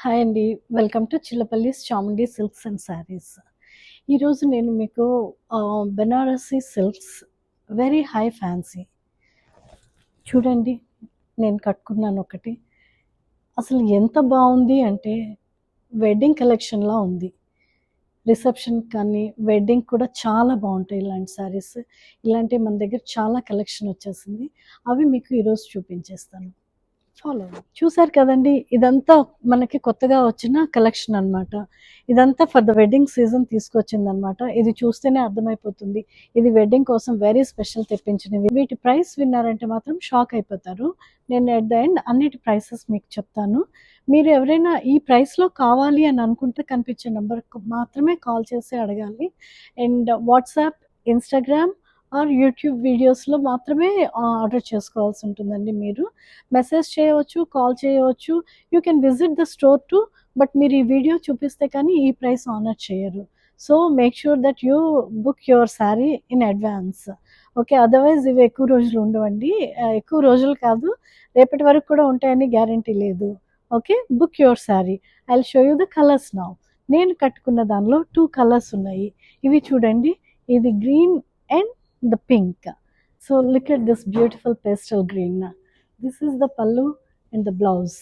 Hi అండి. Welcome to Chillapalli's Chamundi silks and sarees. ఈరోజు నేను మీకు Banarasi silks very high fancy చూడండి. నేను కట్టుకున్నాను ఒకటి. అసలు ఎంత బాగుంది అంటే వెడ్డింగ్ కలెక్షన్‌లా ఉంది. రిసెప్షన్ కానీ, వెడ్డింగ్ కూడా చాలా బాగుంటాయి ఇలాంటి శారీస్. ఇలాంటివి మన దగ్గర చాలా కలెక్షన్ వచ్చేసింది. అవి మీకు ఈరోజు చూపించేస్తాను. ఫాలో చూసారు కదండి, ఇదంతా మనకి కొత్తగా వచ్చిన కలెక్షన్ అన్నమాట. ఇదంతా ఫర్ ద వెడ్డింగ్ సీజన్ తీసుకొచ్చిందనమాట. ఇది చూస్తేనే అర్థమైపోతుంది ఇది వెడ్డింగ్ కోసం వెరీ స్పెషల్ తెప్పించినవి. వీటి ప్రైస్ విన్నారంటే మాత్రం షాక్ అయిపోతారు. నేను ఎట్ ద ఎండ్ అన్నిటి ప్రైసెస్ మీకు చెప్తాను. మీరు ఎవరైనా ఈ ప్రైస్లో కావాలి అని అనుకుంటే కనిపించే నెంబర్కి మాత్రమే కాల్ చేసి అడగాలి. And WhatsApp, Instagram are YouTube వీడియోస్లో మాత్రమే ఆర్డర్ చేసుకోవాల్సి ఉంటుందండి. మీరు మెసేజ్ చేయవచ్చు, కాల్ చేయవచ్చు. You can visit the store to, but మీరు ఈ వీడియో చూపిస్తే కానీ ఈ ప్రైస్ ఆనర్ చేయరు. So make sure that you book your sari in advance. Okay, otherwise ఇవి ఎక్కువ రోజులు ఉండవండి. ఎక్కువ రోజులు కాదు, రేపటి వరకు కూడా ఉంటాయని గ్యారంటీ లేదు. Okay, book your sari. I will show you the colours now. నేను కట్టుకున్న దానిలో 2 కలర్స్ ఉన్నాయి. ఇవి చూడండి, ఇది green and the pink. So look at this beautiful pastel green. This is the pallu and the blouse.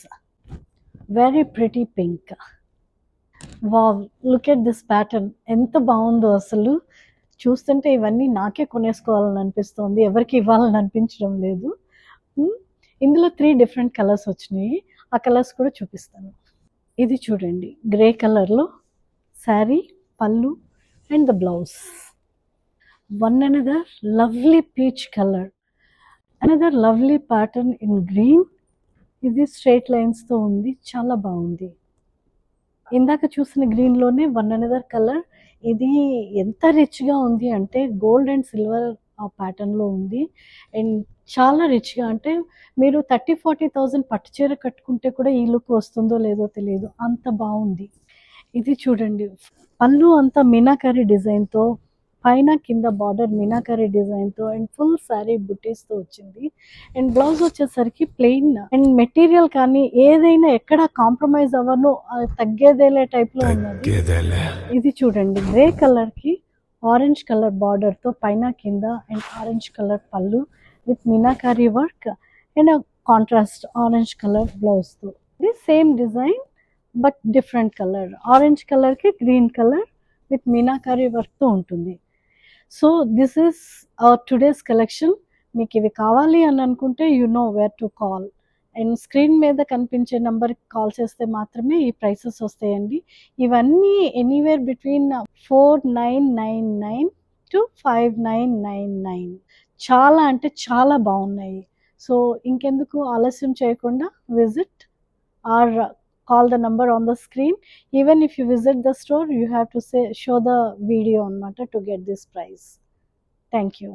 Very pretty pink. Wow, look at this pattern. ఎంత బాగుందో అసలు. చూస్తుంటే ఇవన్నీ నాకే కొనేసుకోవాలని అనిపిస్తోంది, ఎవరికి ఇవ్వాలని అనిపించడం లేదు. ఇందులో 3 డిఫరెంట్ కలర్స్ వచ్చినాయి. ఆ కలర్స్ కూడా చూపిస్తాను. ఇది చూడండి, గ్రే కలర్లో శారీ, పల్లు and the blouse. One another lovely peach colour. Another lovely pattern in green. ఇది స్ట్రైట్ లైన్స్తో ఉంది, చాలా బాగుంది. ఇందాక చూసిన గ్రీన్లోనే వన్ అనదర్ కలర్. ఇది ఎంత రిచ్గా ఉంది అంటే గోల్డ్ అండ్ సిల్వర్ ఆ ప్యాటర్న్లో ఉంది. అండ్ చాలా రిచ్గా, అంటే మీరు 30,000-40,000 పట్టు చీర కట్టుకుంటే కూడా ఈ లుక్ వస్తుందో లేదో తెలియదు, అంత బాగుంది. ఇది చూడండి, పళ్ళు అంతా మీనాకరీ డిజైన్తో, పైన కింద బార్డర్ మీనాకరీ డిజైన్తో అండ్ ఫుల్ శారీ బుటీస్తో వచ్చింది. అండ్ బ్లౌజ్ వచ్చేసరికి ప్లెయిన్. అండ్ మెటీరియల్ కానీ ఏదైనా ఎక్కడ కాంప్రమైజ్ అవ్వను, తగ్గేదేలే టైప్లో ఉన్నది. ఇది చూడండి, గ్రే కలర్కి ఆరెంజ్ కలర్ బార్డర్తో పైన కింద అండ్ ఆరెంజ్ కలర్ పళ్ళు with meenakari work and contrast orange colour బ్లౌజ్తో. ఇది same design but different colour. ఆరెంజ్ కలర్కి గ్రీన్ కలర్ విత్ మీనాకరీ వర్క్తో ఉంటుంది. So this is our today's collection. మీకు ఇవి కావాలి అని అనుకుంటే you know where to call. And screen మీద కనిపించే నెంబర్కి కాల్ చేస్తే మాత్రమే ఈ ప్రైసెస్ వస్తాయండి. ఇవన్నీ ఎనీవేర్ బిట్వీన్ 4999 to 5999. చాలా అంటే చాలా బాగున్నాయి. సో ఇంకెందుకు ఆలస్యం చేయకుండా visit are call the number on the screen. Even if you visit the store, you have to show the video on matter to get this price. Thank you.